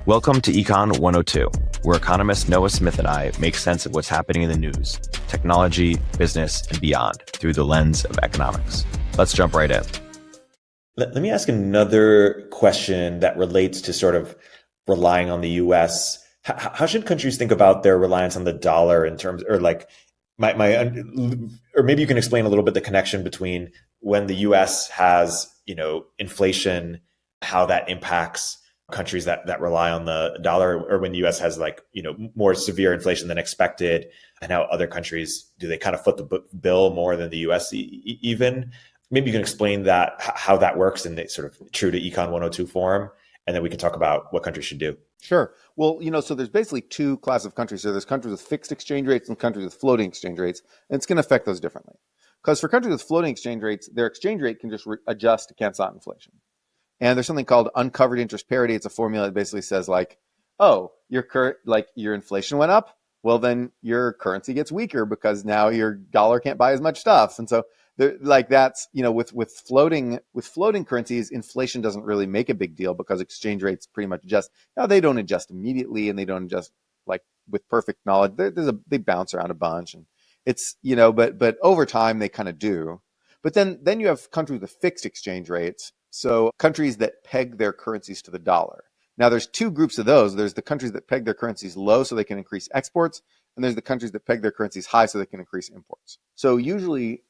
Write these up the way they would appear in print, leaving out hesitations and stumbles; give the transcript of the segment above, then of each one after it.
Welcome to Econ 102, where economist Noah Smith and I make sense of what's happening in the news, technology, business, and beyond through the lens of economics. Let's jump right in. Let me ask another question that relates to sort of relying on the US. How should countries think about their reliance on the dollar in terms, or like or maybe you can explain a little bit the connection between when the US has, inflation, how that impacts countries that rely on the dollar, or when the US has more severe inflation than expected, and how other countries, do they kind of foot the bill more than the US even? Maybe you can explain that, how that works in the sort of true to Econ 102 form, and then we can talk about what countries should do. Sure. Well, so there's basically two classes of countries. So there's countries with fixed exchange rates and countries with floating exchange rates, and it's going to affect those differently. Because for countries with floating exchange rates, their exchange rate can just adjust to cancel out inflation. And there's something called uncovered interest parity. It's a formula that basically says your inflation went up. Well, then your currency gets weaker because now your dollar can't buy as much stuff. And so with floating currencies, inflation doesn't really make a big deal because exchange rates pretty much adjust. Now they don't adjust immediately, and they don't adjust like with perfect knowledge. They bounce around a bunch, and it's but over time they kind of do. But then you have countries with fixed exchange rates. So countries that peg their currencies to the dollar. Now there's two groups of those. There's the countries that peg their currencies low so they can increase exports, and there's the countries that peg their currencies high so they can increase imports. So usually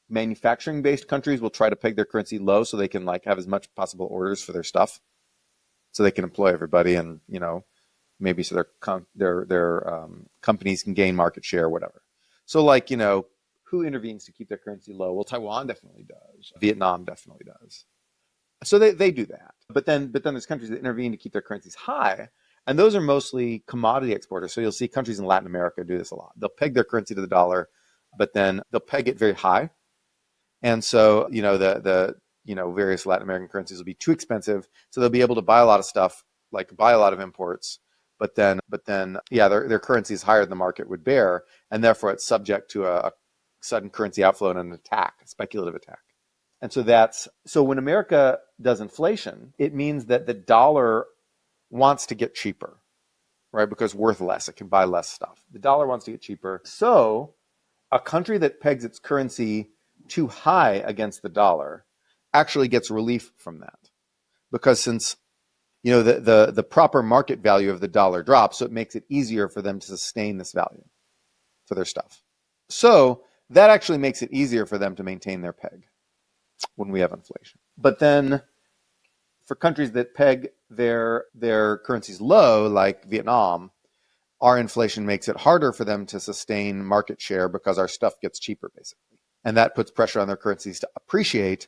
manufacturing-based countries will try to peg their currency low so they can have as much possible orders for their stuff, so they can employ everybody, and maybe so their companies can gain market share, whatever. So who intervenes to keep their currency low? Well, Taiwan definitely does. Vietnam definitely does. So they do that. But then there's countries that intervene to keep their currencies high, and those are mostly commodity exporters. So you'll see countries in Latin America do this a lot. They'll peg their currency to the dollar, but then they'll peg it very high. And so, the various Latin American currencies will be too expensive. So they'll be able to buy a lot of stuff, buy a lot of imports, but then their currency is higher than the market would bear. And therefore it's subject to a sudden currency outflow and an attack, a speculative attack. And so when America does inflation, it means that the dollar wants to get cheaper, right? Because worth less, it can buy less stuff. The dollar wants to get cheaper. So a country that pegs its currency too high against the dollar actually gets relief from that, because since the proper market value of the dollar drops, so it makes it easier for them to sustain this value for their stuff. So that actually makes it easier for them to maintain their peg when we have inflation. But then for countries that peg their currencies low, like Vietnam, our inflation makes it harder for them to sustain market share because our stuff gets cheaper, basically. And that puts pressure on their currencies to appreciate.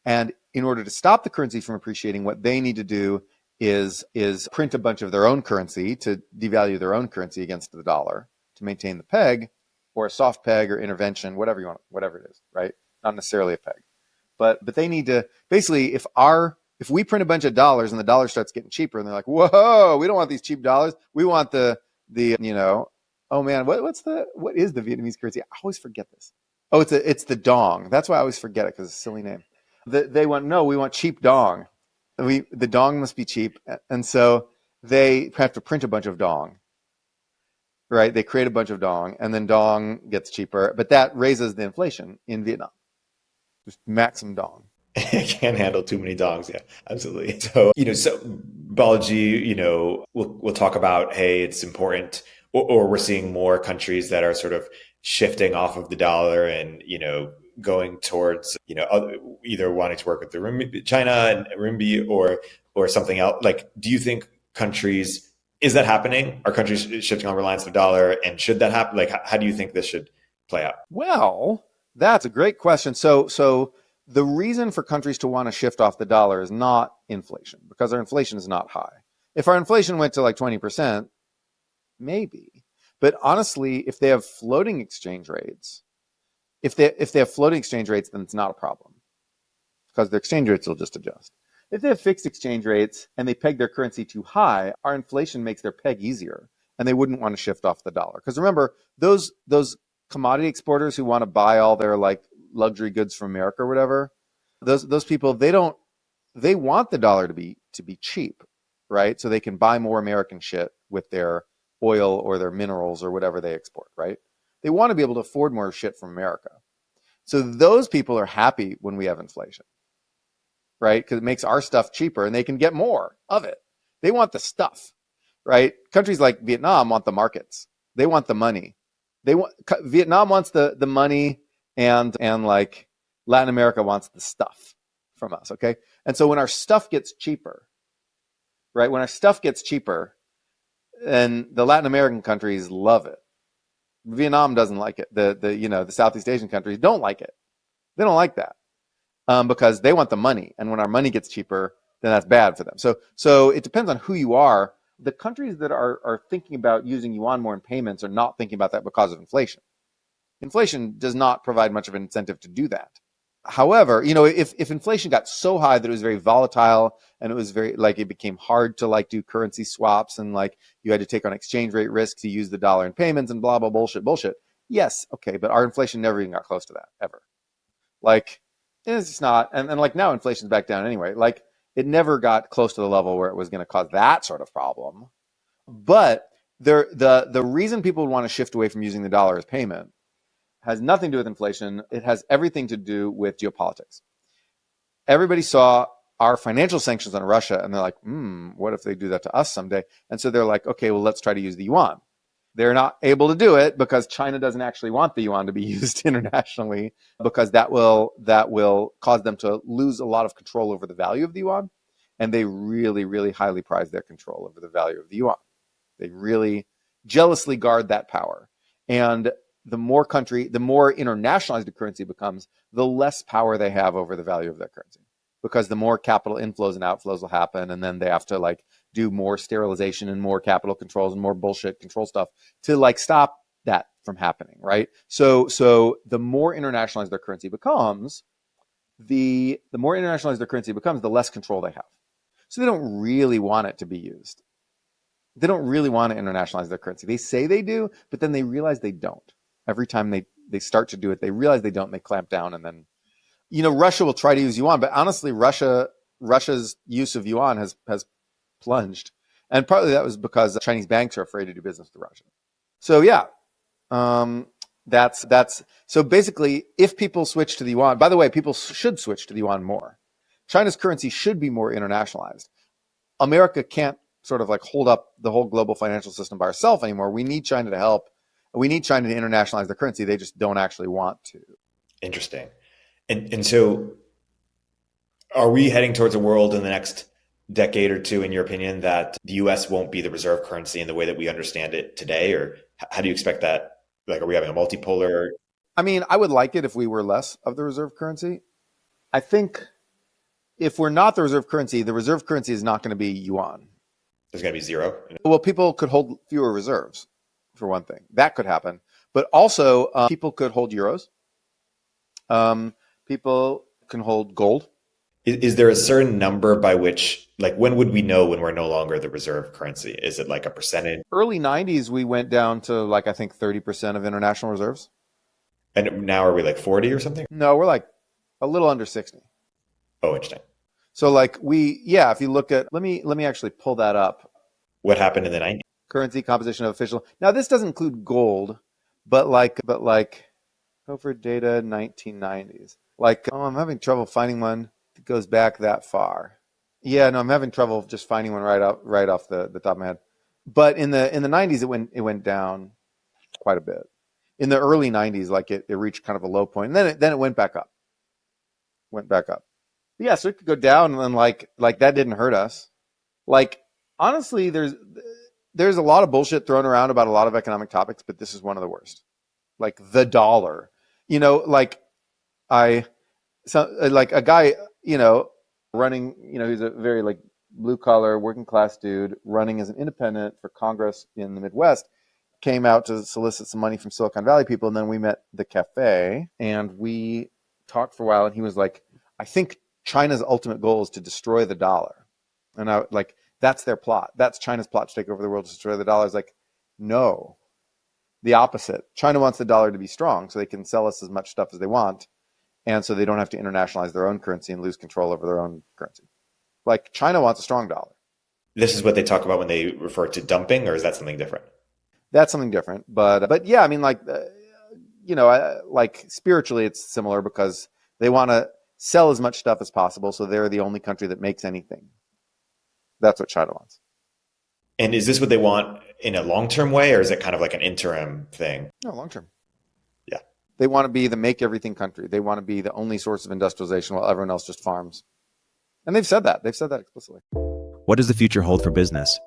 And in order to stop the currency from appreciating, what they need to do is print a bunch of their own currency to devalue their own currency against the dollar to maintain the peg, or a soft peg or intervention, whatever you want, whatever it is, right? Not necessarily a peg. But they need to basically, if we print a bunch of dollars and the dollar starts getting cheaper, and they're like, whoa, we don't want these cheap dollars. We want the oh man, what is the Vietnamese currency? I always forget this. Oh, it's the dong. That's why I always forget it, because it's a silly name. We want cheap dong. The dong must be cheap, and so they have to print a bunch of dong. Right? They create a bunch of dong, and then dong gets cheaper, but that raises the inflation in Vietnam. Just maximum dong. Can't handle too many dongs. Yeah, absolutely. So, Balaji, we'll talk about, hey, it's important, or we're seeing more countries that are sort of shifting off of the dollar and, going towards, either wanting to work with the China and renminbi or something else. Do you think is that happening? Are countries shifting on reliance on the dollar? And should that happen? How do you think this should play out? Well, that's a great question. So the reason for countries to want to shift off the dollar is not inflation, because our inflation is not high. If our inflation went to 20%, maybe. But honestly, if they have floating exchange rates, then it's not a problem, because their exchange rates will just adjust. If they have fixed exchange rates and they peg their currency too high, our inflation makes their peg easier, and they wouldn't want to shift off the dollar. Because remember, those commodity exporters who want to buy all their luxury goods from America or whatever, those people, they want the dollar to be cheap. right? So they can buy more American shit with their oil or their minerals or whatever they export, right? They want to be able to afford more shit from America. So those people are happy when we have inflation, right? Because it makes our stuff cheaper and they can get more of it. They want the stuff, right? Countries like Vietnam want the markets. They want the money. Vietnam wants the money, and like Latin America wants the stuff from us, okay? And so when our stuff gets cheaper, right? When our stuff gets cheaper, and the Latin American countries love it. Vietnam doesn't like it. The Southeast Asian countries don't like it. They don't like that because they want the money, and when our money gets cheaper, then that's bad for them. So it depends on who you are. The countries that are thinking about using yuan more in payments are not thinking about that because of inflation. Inflation does not provide much of an incentive to do that. However, if inflation got so high that it was very volatile and it was very it became hard to do currency swaps, and you had to take on exchange rate risk to use the dollar in payments and blah blah bullshit. Yes, okay, but our inflation never even got close to that ever. It's just not, and now inflation's back down anyway. It never got close to the level where it was going to cause that sort of problem. But the reason people would want to shift away from using the dollar as payment has nothing to do with inflation. It has everything to do with geopolitics. Everybody saw our financial sanctions on Russia, and they're like, what if they do that to us someday? And so they're like, okay, well, let's try to use the yuan. They're not able to do it because China doesn't actually want the yuan to be used internationally, because that will cause them to lose a lot of control over the value of the yuan. And they really, really highly prize their control over the value of the yuan. They really jealously guard that power. And the more internationalized a currency becomes, the less power they have over the value of their currency, because the more capital inflows and outflows will happen, and then they have to do more sterilization and more capital controls and more bullshit control stuff to stop that from happening, right? So the more internationalized their currency becomes, the less control they have. So they don't really want it to be used. They don't really want to internationalize their currency. They say they do, but then they realize they don't. Every time they start to do it, they realize they don't, and they clamp down. And then, Russia will try to use yuan, but honestly, Russia's use of yuan has plunged. And partly that was because Chinese banks are afraid to do business with Russia. So yeah, that's so basically, if people switch to the yuan, by the way, people should switch to the yuan more. China's currency should be more internationalized. America can't sort of hold up the whole global financial system by herself anymore. We need China to help. We need China to internationalize their currency. They just don't actually want to. Interesting. And so are we heading towards a world in the next decade or two, in your opinion, that the US won't be the reserve currency in the way that we understand it today? Or how do you expect that? Are we having a multipolar? I mean, I would like it if we were less of the reserve currency. I think if we're not the reserve currency is not going to be yuan. There's going to be zero? Well, people could hold fewer reserves, for one thing. That could happen. But also, people could hold euros. People can hold gold. Is there a certain number by which, when would we know when we're no longer the reserve currency? Is it a percentage? Early 90s, we went down to I think 30% of international reserves. And now are we 40 or something? No, we're a little under 60. Oh, interesting. So if you look at, let me actually pull that up. What happened in the 90s? Currency composition of official. Now this doesn't include gold, but over data 1990s. I'm having trouble finding one that goes back that far. Yeah, no, I'm having trouble just finding one right off the top of my head. But in the 90s, it went down quite a bit. In the early 90s, it reached kind of a low point, and then it went back up. Yeah, so it could go down, and then that didn't hurt us. Honestly, there's a lot of bullshit thrown around about a lot of economic topics, but this is one of the worst. The dollar, a guy, running, he's a very blue collar working class dude running as an independent for Congress in the Midwest, came out to solicit some money from Silicon Valley people. And then we met the cafe and we talked for a while, and he was like, I think China's ultimate goal is to destroy the dollar. And I that's their plot. That's China's plot to take over the world, to destroy the dollar. It's no, the opposite. China wants the dollar to be strong so they can sell us as much stuff as they want. And so they don't have to internationalize their own currency and lose control over their own currency. China wants a strong dollar. This is what they talk about when they refer to dumping, or is that something different? That's something different. But yeah, I mean, like, like spiritually, it's similar because they want to sell as much stuff as possible. So they're the only country that makes anything. That's what China wants. And is this what they want in a long-term way, or is it kind of like an interim thing? No, long-term. Yeah. They want to be the make everything country. They want to be the only source of industrialization while everyone else just farms. And they've said that. They've said that explicitly. What does the future hold for business?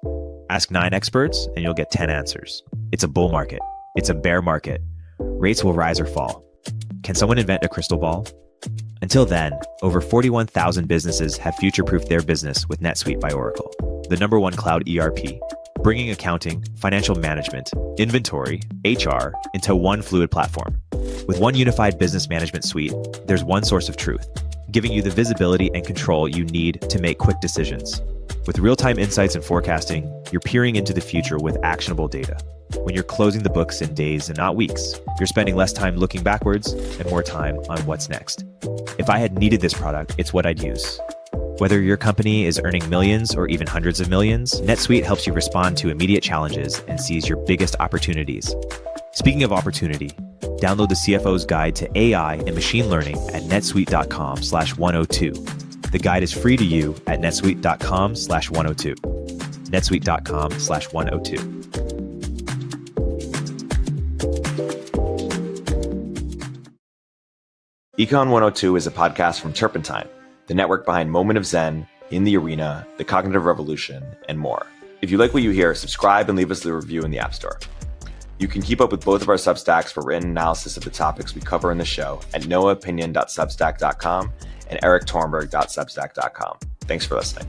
Ask 9 experts and you'll get 10 answers. It's a bull market. It's a bear market. Rates will rise or fall. Can someone invent a crystal ball? Until then, over 41,000 businesses have future-proofed their business with NetSuite by Oracle, the #1 cloud ERP, bringing accounting, financial management, inventory, HR into one fluid platform. With one unified business management suite, there's one source of truth, giving you the visibility and control you need to make quick decisions. With real-time insights and forecasting, you're peering into the future with actionable data. When you're closing the books in days and not weeks, you're spending less time looking backwards and more time on what's next. If I had needed this product, it's what I'd use. Whether your company is earning millions or even hundreds of millions, NetSuite helps you respond to immediate challenges and seize your biggest opportunities. Speaking of opportunity, download the CFO's Guide to AI and Machine Learning at netsuite.com/102. The guide is free to you at netsuite.com/102. netsuite.com/102. Econ 102 is a podcast from Turpentine, the network behind Moment of Zen, In the Arena, The Cognitive Revolution, and more. If you like what you hear, subscribe and leave us a review in the App Store. You can keep up with both of our Substacks for written analysis of the topics we cover in the show at noahopinion.substack.com and erictorenberg.substack.com. Thanks for listening.